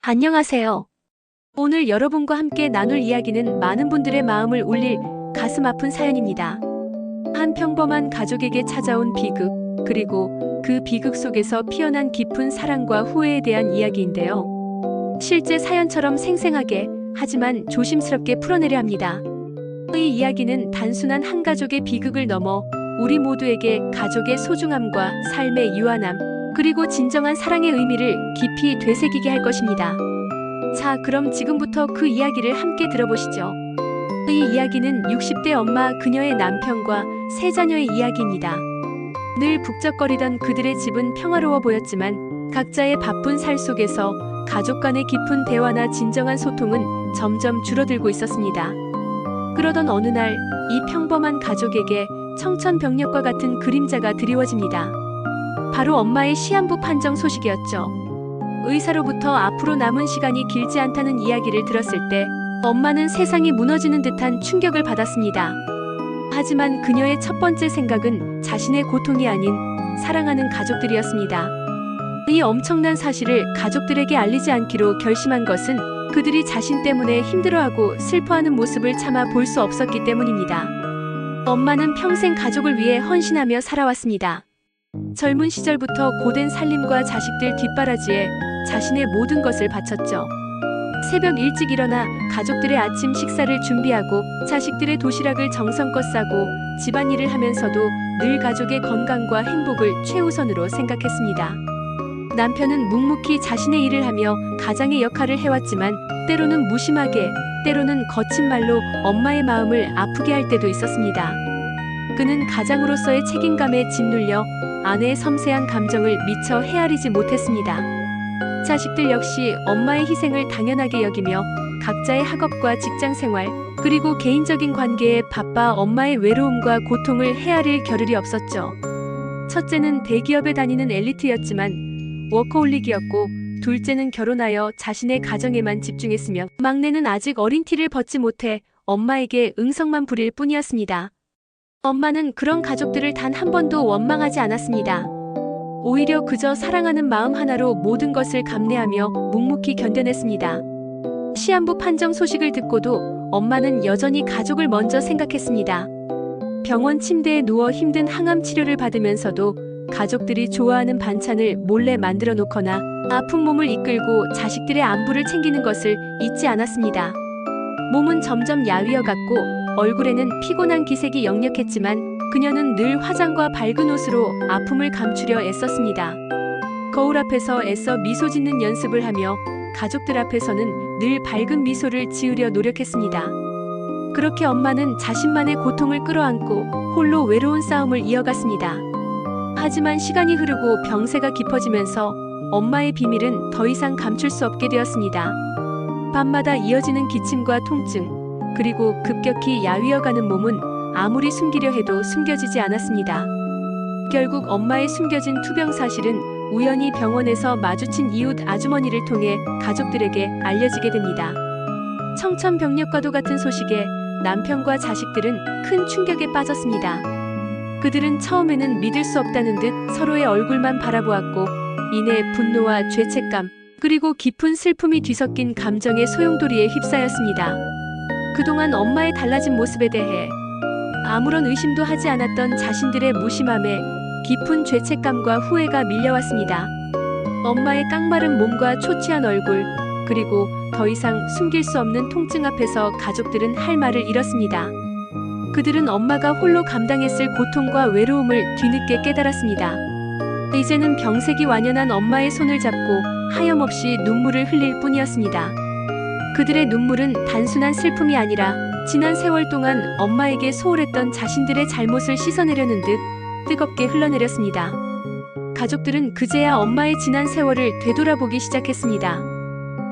안녕하세요. 오늘 여러분과 함께 나눌 이야기는 많은 분들의 마음을 울릴 가슴 아픈 사연입니다. 한 평범한 가족에게 찾아온 비극, 그리고 그 비극 속에서 피어난 깊은 사랑과 후회에 대한 이야기인데요. 실제 사연처럼 생생하게, 하지만 조심스럽게 풀어내려 합니다. 이 이야기는 단순한 한 가족의 비극을 넘어 우리 모두에게 가족의 소중함과 삶의 유한함, 그리고 진정한 사랑의 의미를 깊이 되새기게 할 것입니다. 자, 그럼 지금부터 그 이야기를 함께 들어보시죠. 이 이야기는 60대 엄마 그녀의 남편과 세 자녀의 이야기입니다. 늘 북적거리던 그들의 집은 평화로워 보였지만 각자의 바쁜 살 속에서 가족 간의 깊은 대화나 진정한 소통은 점점 줄어들고 있었습니다. 그러던 어느 날, 이 평범한 가족에게 청천벽력과 같은 그림자가 드리워집니다. 바로 엄마의 시한부 판정 소식이었죠. 의사로부터 앞으로 남은 시간이 길지 않다는 이야기를 들었을 때 엄마는 세상이 무너지는 듯한 충격을 받았습니다. 하지만 그녀의 첫 번째 생각은 자신의 고통이 아닌 사랑하는 가족들이었습니다. 이 엄청난 사실을 가족들에게 알리지 않기로 결심한 것은 그들이 자신 때문에 힘들어하고 슬퍼하는 모습을 참아 볼 수 없었기 때문입니다. 엄마는 평생 가족을 위해 헌신하며 살아왔습니다. 젊은 시절부터 고된 살림과 자식들 뒷바라지에 자신의 모든 것을 바쳤죠. 새벽 일찍 일어나 가족들의 아침 식사를 준비하고 자식들의 도시락을 정성껏 싸고 집안일을 하면서도 늘 가족의 건강과 행복을 최우선으로 생각했습니다. 남편은 묵묵히 자신의 일을 하며 가장의 역할을 해왔지만 때로는 무심하게, 때로는 거친 말로 엄마의 마음을 아프게 할 때도 있었습니다. 그는 가장으로서의 책임감에 짓눌려 아내의 섬세한 감정을 미처 헤아리지 못했습니다. 자식들 역시 엄마의 희생을 당연하게 여기며 각자의 학업과 직장 생활, 그리고 개인적인 관계에 바빠 엄마의 외로움과 고통을 헤아릴 겨를이 없었죠. 첫째는 대기업에 다니는 엘리트였지만 워커홀릭이었고, 둘째는 결혼하여 자신의 가정에만 집중했으며, 막내는 아직 어린 티를 벗지 못해 엄마에게 응성만 부릴 뿐이었습니다. 엄마는 그런 가족들을 단 한 번도 원망하지 않았습니다. 오히려 그저 사랑하는 마음 하나로 모든 것을 감내하며 묵묵히 견뎌냈습니다. 시한부 판정 소식을 듣고도 엄마는 여전히 가족을 먼저 생각했습니다. 병원 침대에 누워 힘든 항암 치료를 받으면서도 가족들이 좋아하는 반찬을 몰래 만들어 놓거나 아픈 몸을 이끌고 자식들의 안부를 챙기는 것을 잊지 않았습니다. 몸은 점점 야위어갔고 얼굴에는 피곤한 기색이 역력했지만 그녀는 늘 화장과 밝은 옷으로 아픔을 감추려 애썼습니다. 거울 앞에서 애써 미소 짓는 연습을 하며 가족들 앞에서는 늘 밝은 미소를 지으려 노력했습니다. 그렇게 엄마는 자신만의 고통을 끌어안고 홀로 외로운 싸움을 이어갔습니다. 하지만 시간이 흐르고 병세가 깊어지면서 엄마의 비밀은 더 이상 감출 수 없게 되었습니다. 밤마다 이어지는 기침과 통증, 그리고 급격히 야위어가는 몸은 아무리 숨기려 해도 숨겨지지 않았습니다. 결국 엄마의 숨겨진 투병 사실은 우연히 병원에서 마주친 이웃 아주머니를 통해 가족들에게 알려지게 됩니다. 청천벽력과도 같은 소식에 남편과 자식들은 큰 충격에 빠졌습니다. 그들은 처음에는 믿을 수 없다는 듯 서로의 얼굴만 바라보았고, 이내 분노와 죄책감, 그리고 깊은 슬픔이 뒤섞인 감정의 소용돌이에 휩싸였습니다. 그동안 엄마의 달라진 모습에 대해 아무런 의심도 하지 않았던 자신들의 무심함에 깊은 죄책감과 후회가 밀려왔습니다. 엄마의 깡마른 몸과 초췌한 얼굴, 그리고 더 이상 숨길 수 없는 통증 앞에서 가족들은 할 말을 잃었습니다. 그들은 엄마가 홀로 감당했을 고통과 외로움을 뒤늦게 깨달았습니다. 이제는 병색이 완연한 엄마의 손을 잡고 하염없이 눈물을 흘릴 뿐이었습니다. 그들의 눈물은 단순한 슬픔이 아니라 지난 세월 동안 엄마에게 소홀했던 자신들의 잘못을 씻어내려는 듯 뜨겁게 흘러내렸습니다. 가족들은 그제야 엄마의 지난 세월을 되돌아보기 시작했습니다.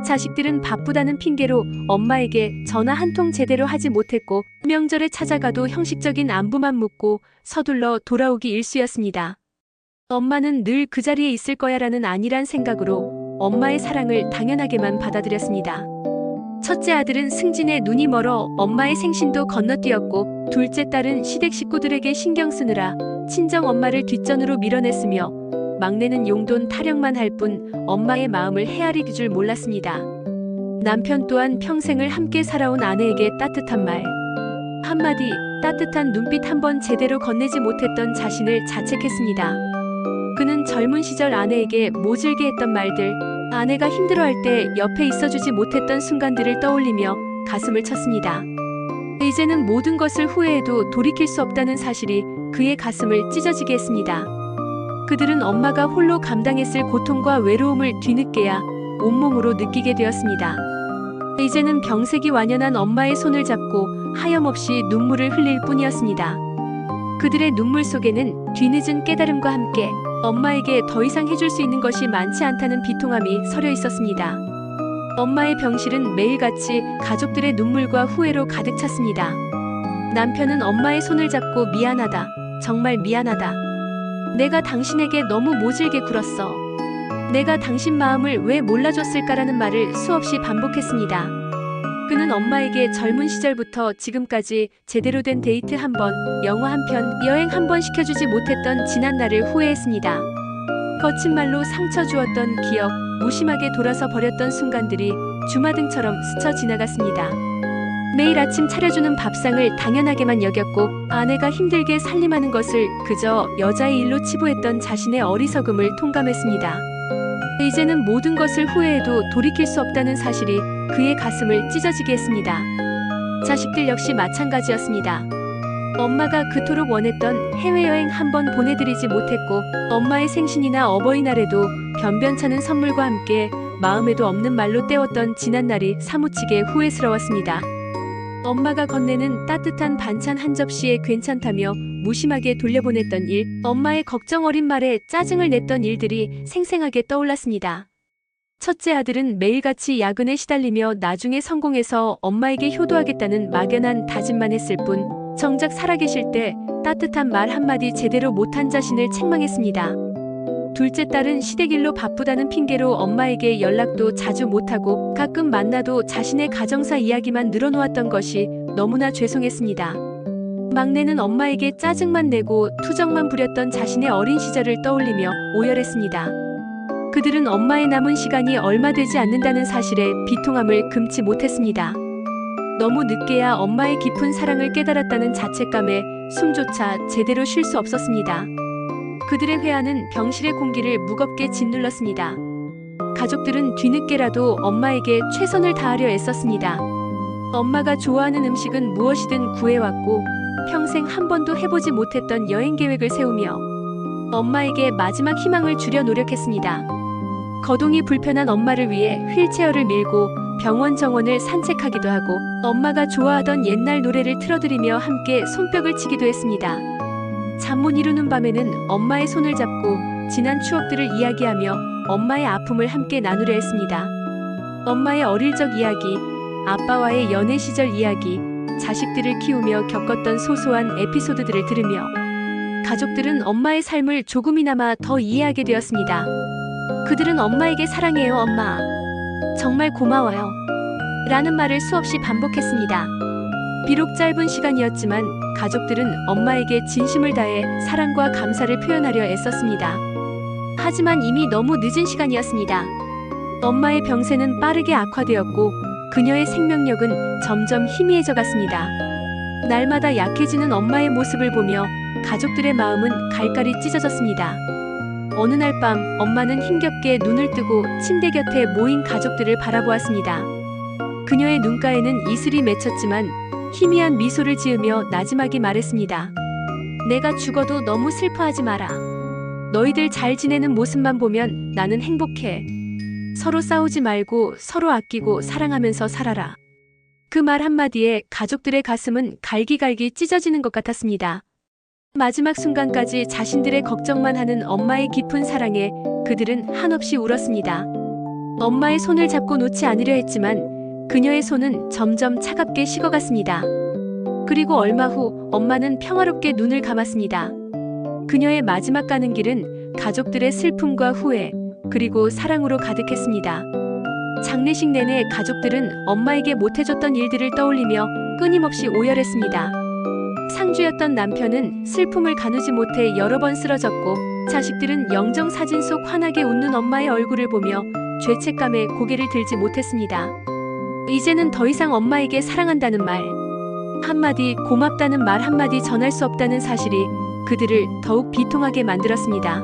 자식들은 바쁘다는 핑계로 엄마에게 전화 한 통 제대로 하지 못했고, 명절에 찾아가도 형식적인 안부만 묻고 서둘러 돌아오기 일쑤였습니다. 엄마는 늘 그 자리에 있을 거야라는 안일한 생각으로 엄마의 사랑을 당연하게만 받아들였습니다. 첫째 아들은 승진에 눈이 멀어 엄마의 생신도 건너뛰었고, 둘째 딸은 시댁 식구들에게 신경 쓰느라 친정 엄마를 뒷전으로 밀어냈으며, 막내는 용돈 타령만 할 뿐 엄마의 마음을 헤아릴 줄 몰랐습니다. 남편 또한 평생을 함께 살아온 아내에게 따뜻한 말 한마디, 따뜻한 눈빛 한 번 제대로 건네지 못했던 자신을 자책했습니다. 그는 젊은 시절 아내에게 모질게 했던 말들, 아내가 힘들어할 때 옆에 있어주지 못했던 순간들을 떠올리며 가슴을 쳤습니다. 이제는 모든 것을 후회해도 돌이킬 수 없다는 사실이 그의 가슴을 찢어지게 했습니다. 그들은 엄마가 홀로 감당했을 고통과 외로움을 뒤늦게야 온몸으로 느끼게 되었습니다. 이제는 병색이 완연한 엄마의 손을 잡고 하염없이 눈물을 흘릴 뿐이었습니다. 그들의 눈물 속에는 뒤늦은 깨달음과 함께 엄마에게 더 이상 해줄 수 있는 것이 많지 않다는 비통함이 서려 있었습니다. 엄마의 병실은 매일같이 가족들의 눈물과 후회로 가득 찼습니다. 남편은 엄마의 손을 잡고 미안하다, 정말 미안하다. 내가 당신에게 너무 모질게 굴었어. 내가 당신 마음을 왜 몰라줬을까라는 말을 수없이 반복했습니다. 그는 엄마에게 젊은 시절부터 지금까지 제대로 된 데이트 한 번, 영화 한 편, 여행 한 번 시켜주지 못했던 지난 날을 후회했습니다. 거친 말로 상처 주었던 기억, 무심하게 돌아서 버렸던 순간들이 주마등처럼 스쳐 지나갔습니다. 매일 아침 차려주는 밥상을 당연하게만 여겼고 아내가 힘들게 살림하는 것을 그저 여자의 일로 치부했던 자신의 어리석음을 통감했습니다. 이제는 모든 것을 후회해도 돌이킬 수 없다는 사실이 그의 가슴을 찢어지게 했습니다. 자식들 역시 마찬가지였습니다. 엄마가 그토록 원했던 해외여행 한 번 보내드리지 못했고 엄마의 생신이나 어버이날에도 변변찮은 선물과 함께 마음에도 없는 말로 때웠던 지난날이 사무치게 후회스러웠습니다. 엄마가 건네는 따뜻한 반찬 한 접시에 괜찮다며 무심하게 돌려보냈던 일, 엄마의 걱정 어린 말에 짜증을 냈던 일들이 생생하게 떠올랐습니다. 첫째 아들은 매일같이 야근에 시달리며 나중에 성공해서 엄마에게 효도하겠다는 막연한 다짐만 했을 뿐 정작 살아계실 때 따뜻한 말 한마디 제대로 못한 자신을 책망했습니다. 둘째 딸은 시댁일로 바쁘다는 핑계로 엄마에게 연락도 자주 못하고 가끔 만나도 자신의 가정사 이야기만 늘어놓았던 것이 너무나 죄송했습니다. 막내는 엄마에게 짜증만 내고 투정만 부렸던 자신의 어린 시절을 떠올리며 오열했습니다. 그들은 엄마의 남은 시간이 얼마 되지 않는다는 사실에 비통함을 금치 못했습니다. 너무 늦게야 엄마의 깊은 사랑을 깨달았다는 자책감에 숨조차 제대로 쉴 수 없었습니다. 그들의 회한은 병실의 공기를 무겁게 짓눌렀습니다. 가족들은 뒤늦게라도 엄마에게 최선을 다하려 애썼습니다. 엄마가 좋아하는 음식은 무엇이든 구해왔고 평생 한 번도 해보지 못했던 여행 계획을 세우며 엄마에게 마지막 희망을 주려 노력했습니다. 거동이 불편한 엄마를 위해 휠체어를 밀고 병원 정원을 산책하기도 하고 엄마가 좋아하던 옛날 노래를 틀어드리며 함께 손뼉을 치기도 했습니다. 잠 못 이루는 밤에는 엄마의 손을 잡고 지난 추억들을 이야기하며 엄마의 아픔을 함께 나누려 했습니다. 엄마의 어릴 적 이야기, 아빠와의 연애 시절 이야기, 자식들을 키우며 겪었던 소소한 에피소드들을 들으며 가족들은 엄마의 삶을 조금이나마 더 이해하게 되었습니다. 그들은 엄마에게 사랑해요, 엄마. 정말 고마워요. 라는 말을 수없이 반복했습니다. 비록 짧은 시간이었지만 가족들은 엄마에게 진심을 다해 사랑과 감사를 표현하려 애썼습니다. 하지만 이미 너무 늦은 시간이었습니다. 엄마의 병세는 빠르게 악화되었고 그녀의 생명력은 점점 희미해져 갔습니다. 날마다 약해지는 엄마의 모습을 보며 가족들의 마음은 갈갈이 찢어졌습니다. 어느 날 밤 엄마는 힘겹게 눈을 뜨고 침대 곁에 모인 가족들을 바라보았습니다. 그녀의 눈가에는 이슬이 맺혔지만 희미한 미소를 지으며 나지막이 말했습니다. 내가 죽어도 너무 슬퍼하지 마라. 너희들 잘 지내는 모습만 보면 나는 행복해. 서로 싸우지 말고 서로 아끼고 사랑하면서 살아라. 그 말 한마디에 가족들의 가슴은 갈기갈기 찢어지는 것 같았습니다. 마지막 순간까지 자신들의 걱정만 하는 엄마의 깊은 사랑에 그들은 한없이 울었습니다. 엄마의 손을 잡고 놓지 않으려 했지만 그녀의 손은 점점 차갑게 식어갔습니다. 그리고 얼마 후 엄마는 평화롭게 눈을 감았습니다. 그녀의 마지막 가는 길은 가족들의 슬픔과 후회, 그리고 사랑으로 가득했습니다. 장례식 내내 가족들은 엄마에게 못해줬던 일들을 떠올리며 끊임없이 오열했습니다. 상주였던 남편은 슬픔을 가누지 못해 여러 번 쓰러졌고 자식들은 영정 사진 속 환하게 웃는 엄마의 얼굴을 보며 죄책감에 고개를 들지 못했습니다. 이제는 더 이상 엄마에게 사랑한다는 말 한마디, 고맙다는 말 한마디 전할 수 없다는 사실이 그들을 더욱 비통하게 만들었습니다.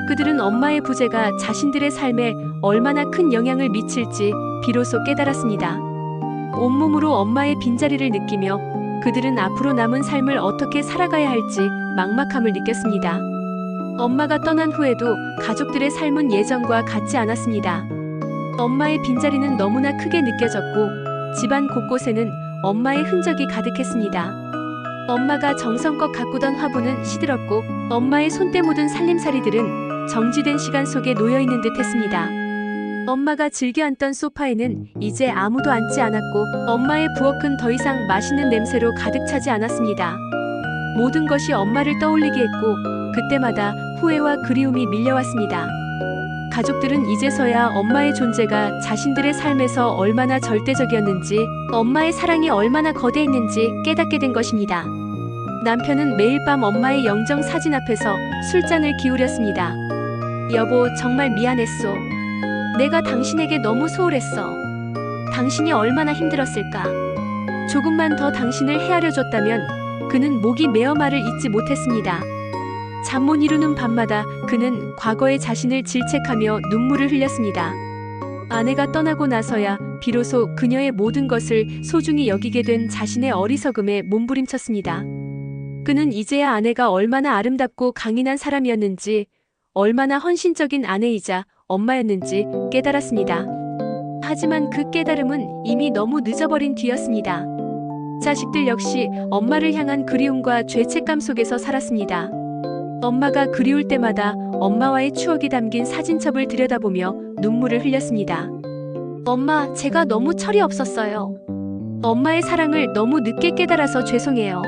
그들은 엄마의 부재가 자신들의 삶에 얼마나 큰 영향을 미칠지 비로소 깨달았습니다. 온몸으로 엄마의 빈자리를 느끼며 그들은 앞으로 남은 삶을 어떻게 살아가야 할지 막막함을 느꼈습니다. 엄마가 떠난 후에도 가족들의 삶은 예전과 같지 않았습니다. 엄마의 빈자리는 너무나 크게 느껴졌고 집안 곳곳에는 엄마의 흔적이 가득했습니다. 엄마가 정성껏 가꾸던 화분은 시들었고 엄마의 손때 묻은 살림살이들은 정지된 시간 속에 놓여있는 듯 했습니다. 엄마가 즐겨 앉던 소파에는 이제 아무도 앉지 않았고 엄마의 부엌은 더 이상 맛있는 냄새로 가득 차지 않았습니다. 모든 것이 엄마를 떠올리게 했고 그때마다 후회와 그리움이 밀려왔습니다. 가족들은 이제서야 엄마의 존재가 자신들의 삶에서 얼마나 절대적이었는지, 엄마의 사랑이 얼마나 거대했는지 깨닫게 된 것입니다. 남편은 매일 밤 엄마의 영정 사진 앞에서 술잔을 기울였습니다. 여보, 정말 미안했소. 내가 당신에게 너무 소홀했어. 당신이 얼마나 힘들었을까. 조금만 더 당신을 헤아려 줬다면. 그는 목이 메어 말을 잇지 못했습니다. 잠 못 이루는 밤마다 그는 과거의 자신을 질책하며 눈물을 흘렸습니다. 아내가 떠나고 나서야 비로소 그녀의 모든 것을 소중히 여기게 된 자신의 어리석음에 몸부림쳤습니다. 그는 이제야 아내가 얼마나 아름답고 강인한 사람이었는지, 얼마나 헌신적인 아내이자 엄마였는지 깨달았습니다. 하지만 그 깨달음은 이미 너무 늦어버린 뒤였습니다. 자식들 역시 엄마를 향한 그리움과 죄책감 속에서 살았습니다. 엄마가 그리울 때마다 엄마와의 추억이 담긴 사진첩을 들여다보며 눈물을 흘렸습니다. 엄마, 제가 너무 철이 없었어요. 엄마의 사랑을 너무 늦게 깨달아서 죄송해요.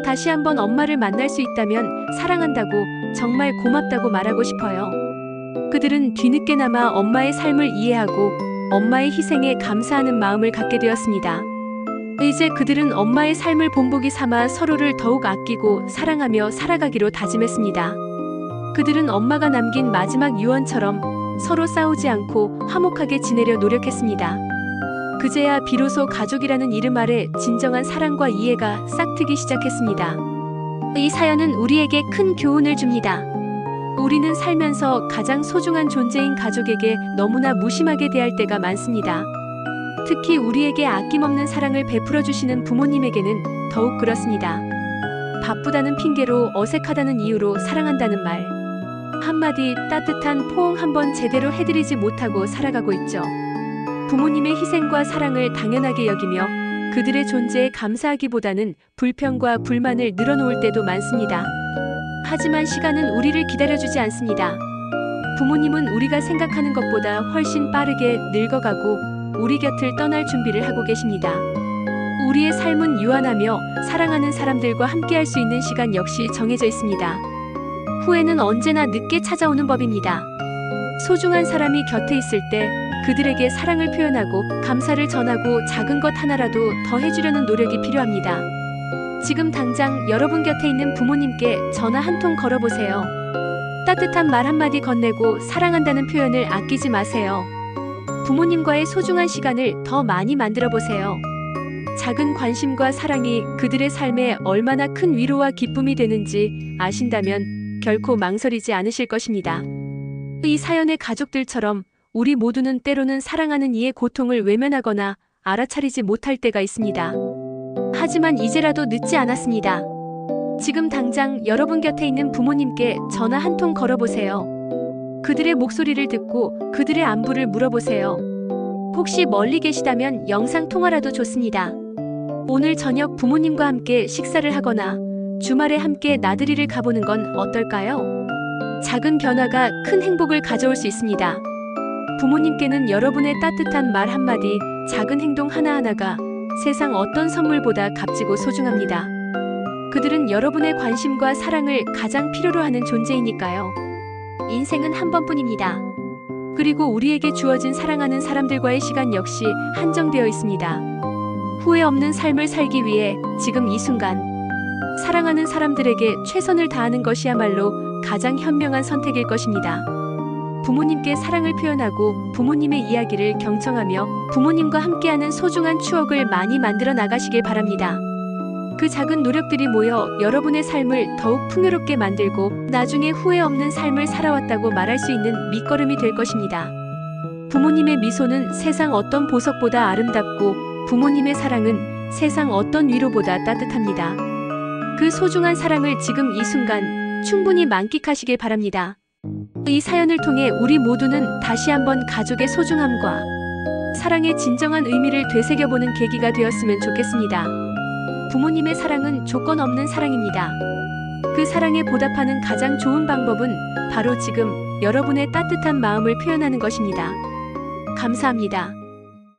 다시 한번 엄마를 만날 수 있다면 사랑한다고, 정말 고맙다고 말하고 싶어요. 그들은 뒤늦게나마 엄마의 삶을 이해하고 엄마의 희생에 감사하는 마음을 갖게 되었습니다. 이제 그들은 엄마의 삶을 본보기 삼아 서로를 더욱 아끼고 사랑하며 살아가기로 다짐했습니다. 그들은 엄마가 남긴 마지막 유언처럼 서로 싸우지 않고 화목하게 지내려 노력했습니다. 그제야 비로소 가족이라는 이름 아래 진정한 사랑과 이해가 싹트기 시작했습니다. 이 사연은 우리에게 큰 교훈을 줍니다. 우리는 살면서 가장 소중한 존재인 가족에게 너무나 무심하게 대할 때가 많습니다. 특히 우리에게 아낌없는 사랑을 베풀어 주시는 부모님에게는 더욱 그렇습니다. 바쁘다는 핑계로, 어색하다는 이유로 사랑한다는 말 한마디, 따뜻한 포옹 한번 제대로 해드리지 못하고 살아가고 있죠. 부모님의 희생과 사랑을 당연하게 여기며 그들의 존재에 감사하기보다는 불평과 불만을 늘어놓을 때도 많습니다. 하지만 시간은 우리를 기다려주지 않습니다. 부모님은 우리가 생각하는 것보다 훨씬 빠르게 늙어가고 우리 곁을 떠날 준비를 하고 계십니다. 우리의 삶은 유한하며 사랑하는 사람들과 함께할 수 있는 시간 역시 정해져 있습니다. 후회는 언제나 늦게 찾아오는 법입니다. 소중한 사람이 곁에 있을 때 그들에게 사랑을 표현하고 감사를 전하고 작은 것 하나라도 더 해주려는 노력이 필요합니다. 지금 당장 여러분 곁에 있는 부모님께 전화 한 통 걸어보세요. 따뜻한 말 한마디 건네고 사랑한다는 표현을 아끼지 마세요. 부모님과의 소중한 시간을 더 많이 만들어 보세요. 작은 관심과 사랑이 그들의 삶에 얼마나 큰 위로와 기쁨이 되는지 아신다면 결코 망설이지 않으실 것입니다. 이 사연의 가족들처럼 우리 모두는 때로는 사랑하는 이의 고통을 외면하거나 알아차리지 못할 때가 있습니다. 하지만 이제라도 늦지 않았습니다. 지금 당장 여러분 곁에 있는 부모님께 전화 한 통 걸어보세요. 그들의 목소리를 듣고 그들의 안부를 물어보세요. 혹시 멀리 계시다면 영상통화라도 좋습니다. 오늘 저녁 부모님과 함께 식사를 하거나 주말에 함께 나들이를 가보는 건 어떨까요? 작은 변화가 큰 행복을 가져올 수 있습니다. 부모님께는 여러분의 따뜻한 말 한마디, 작은 행동 하나하나가 세상 어떤 선물보다 값지고 소중합니다. 그들은 여러분의 관심과 사랑을 가장 필요로 하는 존재이니까요. 인생은 한 번뿐입니다. 그리고 우리에게 주어진 사랑하는 사람들과의 시간 역시 한정되어 있습니다. 후회 없는 삶을 살기 위해 지금 이 순간 사랑하는 사람들에게 최선을 다하는 것이야말로 가장 현명한 선택일 것입니다. 부모님께 사랑을 표현하고 부모님의 이야기를 경청하며 부모님과 함께하는 소중한 추억을 많이 만들어 나가시길 바랍니다. 그 작은 노력들이 모여 여러분의 삶을 더욱 풍요롭게 만들고 나중에 후회 없는 삶을 살아왔다고 말할 수 있는 밑거름이 될 것입니다. 부모님의 미소는 세상 어떤 보석보다 아름답고 부모님의 사랑은 세상 어떤 위로보다 따뜻합니다. 그 소중한 사랑을 지금 이 순간 충분히 만끽하시길 바랍니다. 이 사연을 통해 우리 모두는 다시 한번 가족의 소중함과 사랑의 진정한 의미를 되새겨보는 계기가 되었으면 좋겠습니다. 부모님의 사랑은 조건 없는 사랑입니다. 그 사랑에 보답하는 가장 좋은 방법은 바로 지금 여러분의 따뜻한 마음을 표현하는 것입니다. 감사합니다.